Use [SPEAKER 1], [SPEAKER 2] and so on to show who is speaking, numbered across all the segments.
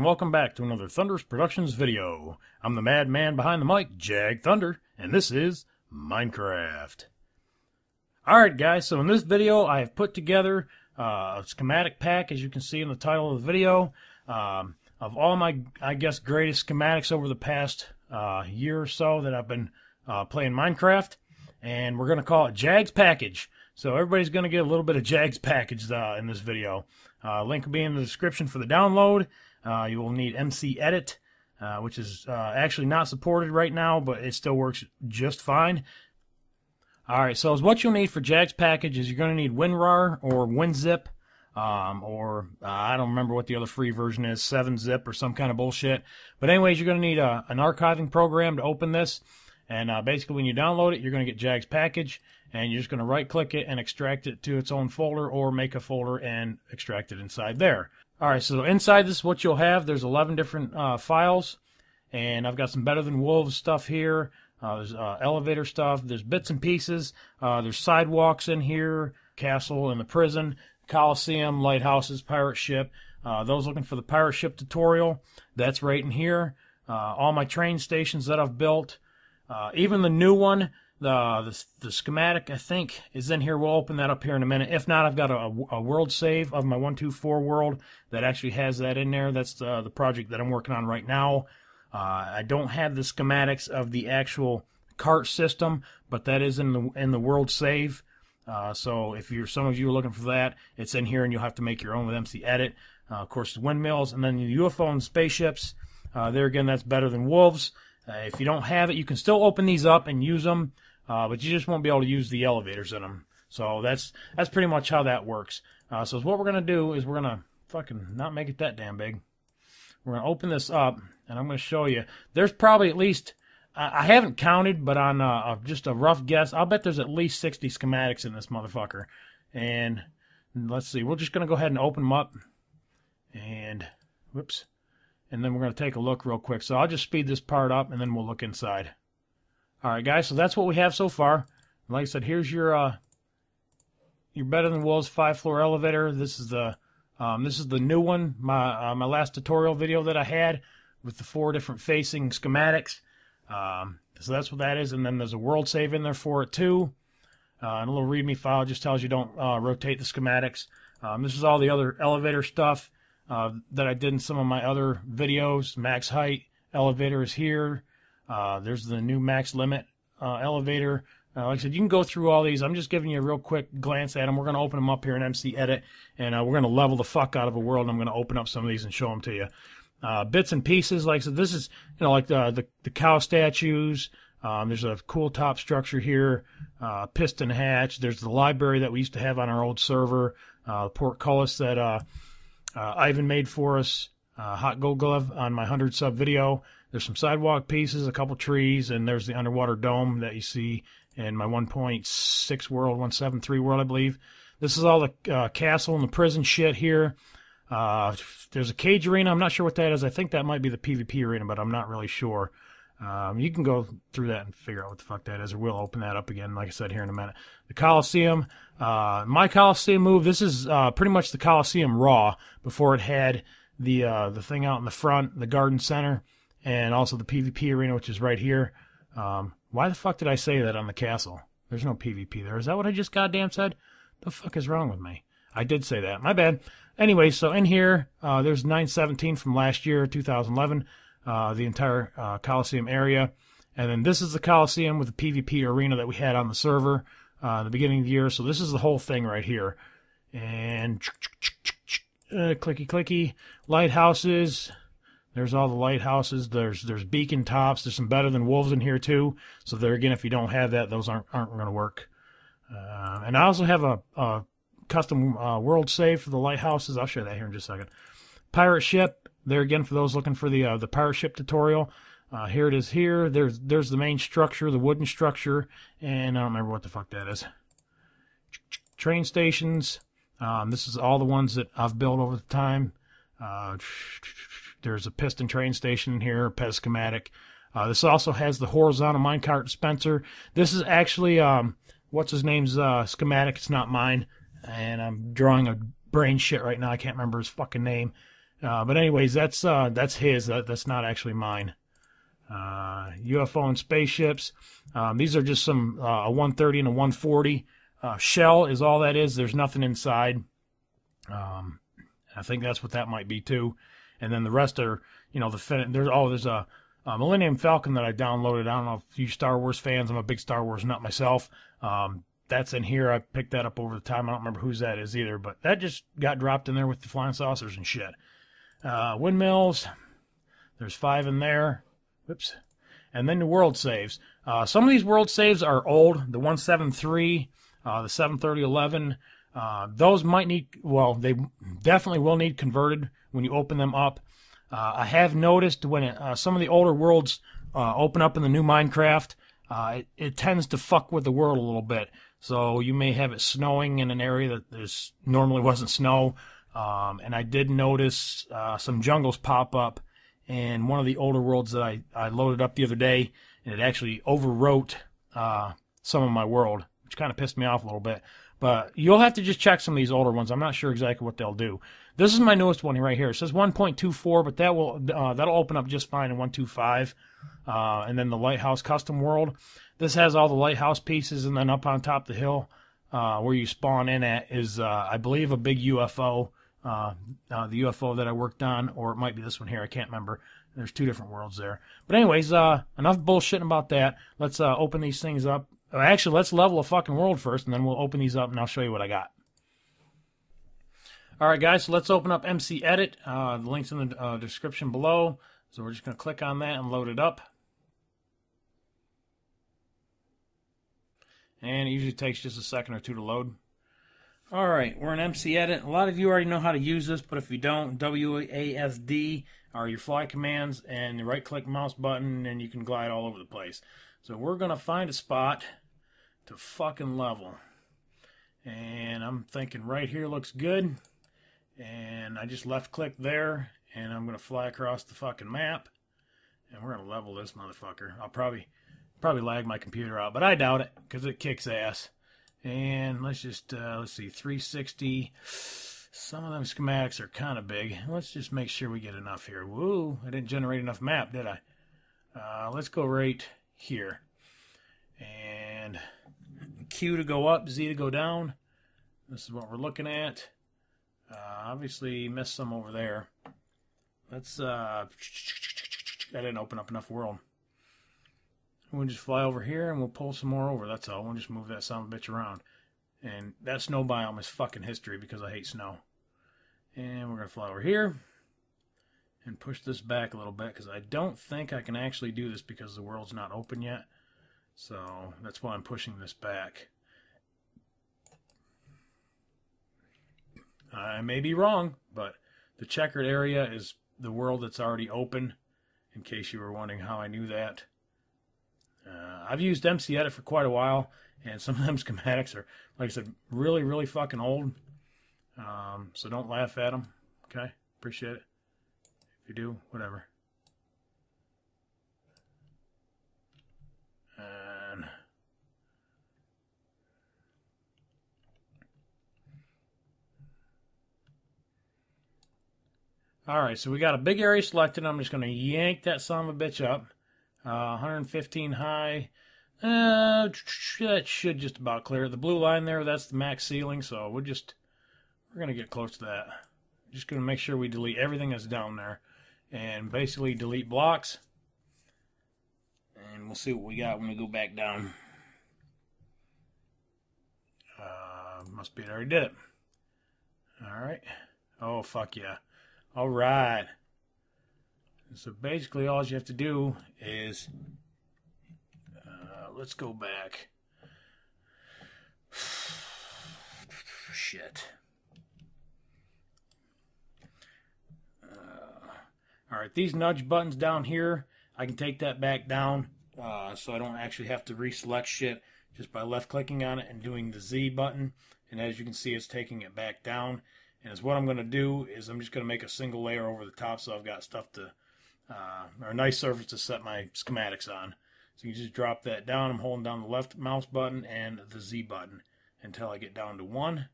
[SPEAKER 1] and welcome back to another Thunderous Productions video. I'm the madman behind the mic, Jag Thunder, and this is Minecraft. Alright guys, so in this video I have put together a schematic pack, as you can see in the title of the video, of all my, I guess, greatest schematics over the past year or so that I've been playing Minecraft, and we're going to call it Jag's Package. So everybody's going to get a little bit of Jag's Package in this video. Link will be in the description for the download. You will need Mcedit, which is actually not supported right now, but it still works just fine. Alright, so what you'll need for Jag's Package is you're going to need WinRAR or WinZip, or I don't remember what the other free version is, 7-zip or some kind of bullshit. But anyways, you're going to need an archiving program to open this. And basically when you download it, you're going to get Jag's Package, and you're just going to right-click it and extract it to its own folder, or make a folder and extract it inside there. Alright, so inside this, what you'll have, there's 11 different files, and I've got some Better Than Wolves stuff here. There's elevator stuff, there's bits and pieces, there's sidewalks in here, castle and the prison, Coliseum, lighthouses, pirate ship. Those looking for the pirate ship tutorial, that's right in here. All my train stations that I've built, even the new one, the schematic, I think, is in here. We'll open that up here in a minute. If not, I've got a world save of my 124 world that actually has that in there. That's the project that I'm working on right now. I don't have the schematics of the actual cart system, but that is in the world save. So if some of you are looking for that, it's in here, and you'll have to make your own with Mcedit. Of course, the windmills, and then the UFO and spaceships. There again, that's Better Than Wolves. If you don't have it, you can still open these up and use them, but you just won't be able to use the elevators in them. So that's pretty much how that works. So what we're gonna do is we're gonna fucking not make it that damn big. We're gonna open this up, and I'm gonna show you. There's probably at least, I haven't counted, but on just a rough guess, I'll bet there's at least 60 schematics in this motherfucker. And let's see, we're just gonna go ahead and open them up, and whoops. And then we're going to take a look real quick. So I'll just speed this part up, and then we'll look inside. Alright guys, so that's what we have so far. Like I said, here's your Better Than Wolves 5-floor elevator. This is the new one, my last tutorial video that I had with the 4 different facing schematics. So that's what that is, and then there's a world save in there for it too. And a little README file just tells you don't rotate the schematics. This is all the other elevator stuff that I did in some of my other videos. Max height elevator is here. There's the new max limit elevator. Like I said, you can go through all these. I'm just giving you a real quick glance at them. We're going to open them up here in Mcedit, and we're going to level the fuck out of a world, and I'm going to open up some of these and show them to you. Bits and pieces. Like I said, this is, you know, like the cow statues. There's a cool top structure here. Piston hatch. There's the library that we used to have on our old server. Portcullis that Ivan made for us, Hot Gold Glove on my 100 sub video. There's some sidewalk pieces, a couple trees, and there's the underwater dome that you see in my 1.6 world, 1.73 world, I believe. This is all the castle and the prison shit here. There's a cage arena. I'm not sure what that is. I think that might be the PvP arena, but I'm not really sure. You can go through that and figure out what the fuck that is, or we'll open that up again, like I said, here in a minute. The Coliseum. My Coliseum move, this is pretty much the Coliseum raw, before it had the thing out in the front, the garden center, and also the PvP arena, which is right here. Why the fuck did I say that on the castle? There's no PvP there. Is that what I just goddamn said? The fuck is wrong with me? I did say that. My bad. Anyway, so in here, there's 917 from last year, 2011. The entire Coliseum area. And then this is the Coliseum with the PvP arena that we had on the server at the beginning of the year. So this is the whole thing right here. And clicky clicky. Lighthouses. There's all the lighthouses. There's beacon tops. There's some Better Than Wolves in here too. So there again, if you don't have that, those aren't going to work. And I also have a custom world save for the lighthouses. I'll show that here in just a second. Pirate ship. There again, for those looking for the pirate ship tutorial, here it is. Here, there's the main structure, the wooden structure, and I don't remember what the fuck that is. Train stations. This is all the ones that I've built over the time. There's a piston train station in here, Pez schematic. This also has the horizontal minecart dispenser. This is actually what's his name's schematic. It's not mine, and I'm drawing a brain shit right now. I can't remember his fucking name. But anyways, that's his. That's not actually mine. UFO and spaceships. These are just some a 130 and a 140. Shell is all that is. There's nothing inside. I think that's what that might be too. And then the rest are, you know, there's a Millennium Falcon that I downloaded. I don't know if you Star Wars fans. I'm a big Star Wars nut myself. That's in here. I picked that up over the time. I don't remember whose that is either, but that just got dropped in there with the flying saucers and shit. Windmills. There's 5 in there. Whoops. And then the world saves. Some of these world saves are old. The 173, the 73011. Those might need, well, they definitely will need converted when you open them up. I have noticed when some of the older worlds open up in the new Minecraft, it tends to fuck with the world a little bit. So you may have it snowing in an area that there's normally wasn't snow. And I did notice some jungles pop up in one of the older worlds that I loaded up the other day, and it actually overwrote some of my world, which kind of pissed me off a little bit. But you'll have to just check some of these older ones. I'm not sure exactly what they'll do. This is my newest one right here. It says 1.24, but that'll open up just fine in 1.25. And then the Lighthouse Custom World. This has all the lighthouse pieces, and then up on top of the hill where you spawn in at is, I believe, a big UFO. The UFO that I worked on, or it might be this one here. I can't remember. There's 2 different worlds there. But anyways, enough bullshitting about that. Let's open these things up. Actually, let's level a fucking world first, and then we'll open these up, and I'll show you what I got. All right, guys, so let's open up Mcedit. The link's in the description below. So we're just going to click on that and load it up. And it usually takes just a second or 2 to load. All right, we're in Mcedit. A lot of you already know how to use this, but if you don't, WASD are your fly commands, and the right-click mouse button, and you can glide all over the place. So we're going to find a spot to fucking level. And I'm thinking right here looks good. And I just left-click there, and I'm going to fly across the fucking map. And we're going to level this motherfucker. I'll probably lag my computer out, but I doubt it, because it kicks ass. And let's just, let's see, 360. Some of them schematics are kind of big. Let's just make sure we get enough here. Woo, I didn't generate enough map, did I? Let's go right here. And Q to go up, Z to go down. This is what we're looking at. Obviously missed some over there. Let's, I didn't open up enough world. We'll just fly over here and we'll pull some more over. That's all. We'll just move that son of a bitch around. And that snow biome is fucking history because I hate snow. And we're going to fly over here and push this back a little bit because I don't think I can actually do this because the world's not open yet. So that's why I'm pushing this back. I may be wrong, but the checkered area is the world that's already open, in case you were wondering how I knew that. I've used Mcedit for quite a while, and some of them schematics are, like I said, really, really fucking old. So don't laugh at them, okay? Appreciate it. If you do, whatever. And alright, so we got a big area selected. I'm just going to yank that son of a bitch up. 115 high. That should just about clear. The blue line there, that's the max ceiling, so we're going to get close to that. Just going to make sure we delete everything that's down there. And basically delete blocks. And we'll see what we got when we go back down. Must be it already did it. Alright. Oh, fuck yeah. Alright. So basically all you have to do is, let's go back. Shit. Alright, these nudge buttons down here, I can take that back down, so I don't actually have to reselect shit just by left clicking on it and doing the Z button. And as you can see, it's taking it back down. And as what I'm going to do is I'm just going to make a single layer over the top so I've got stuff to, or a nice surface to set my schematics on. So you just drop that down. I'm holding down the left mouse button and the Z button until I get down to 1.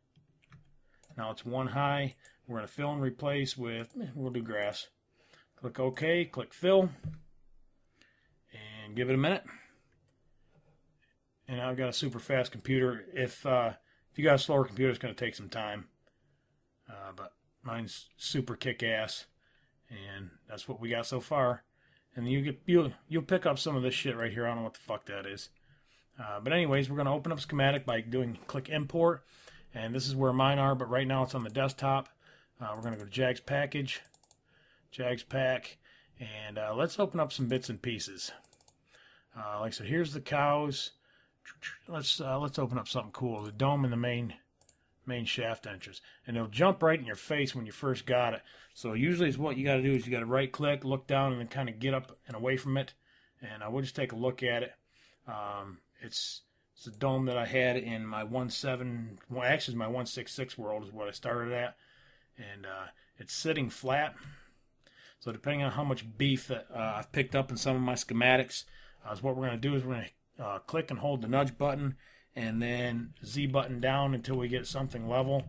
[SPEAKER 1] Now it's 1 high. we're going to fill and replace with, we'll do grass. Click OK, click fill, and give it a minute. And I've got a super fast computer. If you got a slower computer, it's going to take some time. But mine's super kick-ass, and that's what we got so far. And you'll pick up some of this shit right here. I don't know what the fuck that is. But anyways, we're going to open up Schematic by click import, and this is where mine are. But right now it's on the desktop. We're going to go to Jags Package, Jags Pack, and let's open up some bits and pieces. Like I said, here's the cows. Let's open up something cool. The dome and the main shaft entrance, and it'll jump right in your face when you first got it. So usually, what you got to do is you got to right click, look down, and then kind of get up and away from it. And I will just take a look at it. It's a dome that I had in my 1.7. Well, actually, my 1.6.6 world is what I started at, and it's sitting flat. So depending on how much beef that I've picked up in some of my schematics, is what we're going to do is we're going to click and hold the nudge button, and then Z button down until we get something level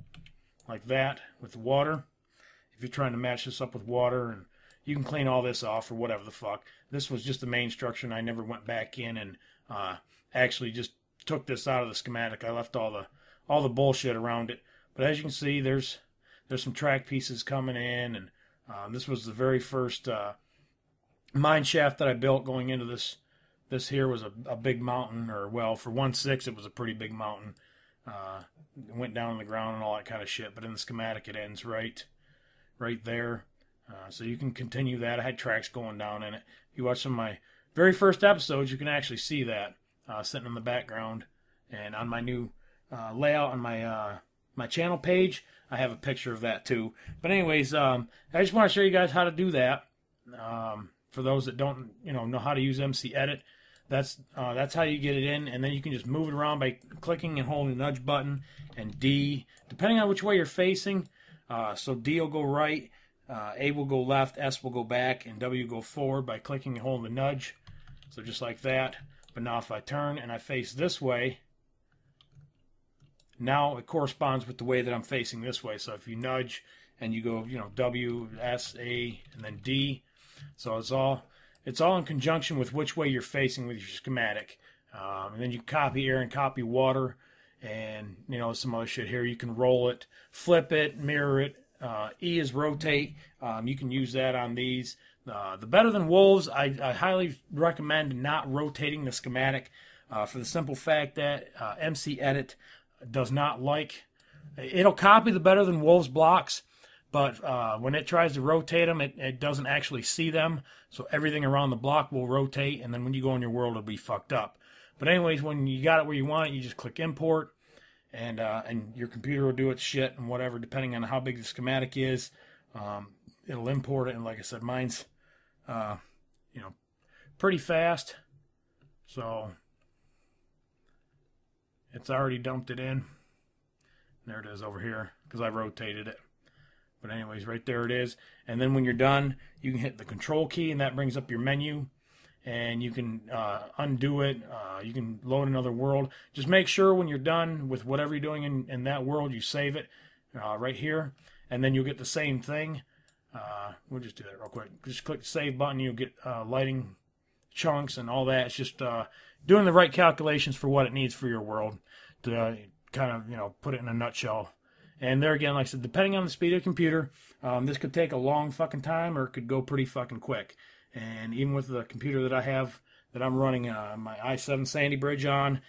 [SPEAKER 1] like that with the water. If you're trying to match this up with water, and you can clean all this off or whatever the fuck. This was just the main structure, and I never went back in and actually just took this out of the schematic. I left all the bullshit around it. But as you can see, there's some track pieces coming in, and this was the very first mine shaft that I built going into this. This here was a big mountain, or well, for 1.6 it was a pretty big mountain. It went down on the ground and all that kind of shit. But in the schematic, it ends right there. So you can continue that. I had tracks going down in it. If you watch some of my very first episodes, you can actually see that sitting in the background. And on my new layout on my channel page, I have a picture of that too. But anyways, I just want to show you guys how to do that. For those that don't know how to use Mcedit, that's how you get it in, and then you can just move it around by clicking and holding the nudge button and D, depending on which way you're facing. So D will go right, A will go left, S will go back, and W will go forward by clicking and holding the nudge. So just like that. But now if I turn and I face this way, now it corresponds with the way that I'm facing this way. So if you nudge and you go, W, S, A, and then D. So it's all in conjunction with which way you're facing with your schematic. And then you copy air and copy water, and some other shit here. You can roll it, flip it, mirror it. E is rotate. You can use that on these. The Better Than Wolves, I highly recommend not rotating the schematic for the simple fact that Mcedit does not like. It'll copy the Better Than Wolves blocks, but when it tries to rotate them, it doesn't actually see them. So everything around the block will rotate, and then when you go in your world, it'll be fucked up. But anyways, when you got it where you want it, you just click import, and your computer will do its shit and whatever, depending on how big the schematic is. It'll import it, and like I said, mine's pretty fast. So it's already dumped it in. There it is over here, because I rotated it. But anyways, right there it is. And then when you're done, you can hit the control key, and that brings up your menu. And you can undo it. You can load another world. Just make sure when you're done with whatever you're doing in that world, you save it right here. And then you'll get the same thing. We'll just do that real quick. Just click the save button. You'll get lighting chunks and all that. It's just doing the right calculations for what it needs for your world to kind of, put it in a nutshell. And there again, like I said, depending on the speed of the computer, this could take a long fucking time, or it could go pretty fucking quick. And even with the computer that I have, that I'm running my i7 Sandy Bridge on,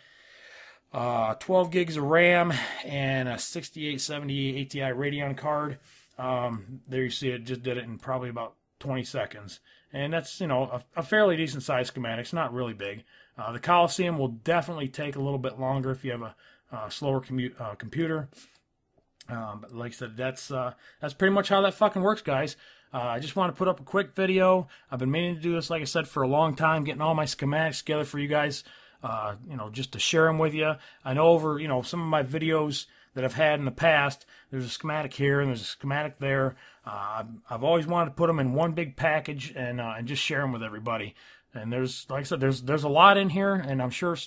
[SPEAKER 1] 12 gigs of RAM and a 6870 ATI Radeon card, there you see it just did it in probably about 20 seconds. And that's, a fairly decent size schematic. It's not really big. The Coliseum will definitely take a little bit longer if you have a slower computer. But like I said, that's pretty much how that fucking works, guys. I just want to put up a quick video. I've been meaning to do this, like I said, for a long time, getting all my schematics together for you guys, just to share them with you. I know over, some of my videos that I've had in the past, there's a schematic here and there's a schematic there. I've always wanted to put them in one big package and just share them with everybody. And there's, like I said, there's a lot in here, and I'm sure,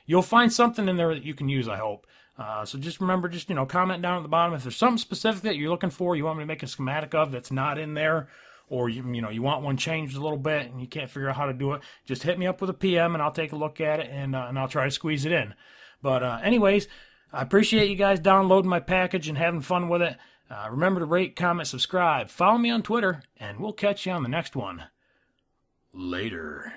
[SPEAKER 1] you'll find something in there that you can use, I hope. So just remember, just, comment down at the bottom if there's something specific that you're looking for, you want me to make a schematic of that's not in there, or you want one changed a little bit and you can't figure out how to do it, just hit me up with a PM and I'll take a look at it and I'll try to squeeze it in. But anyways, I appreciate you guys downloading my package and having fun with it. Remember to rate, comment, subscribe, follow me on Twitter, and we'll catch you on the next one. Later.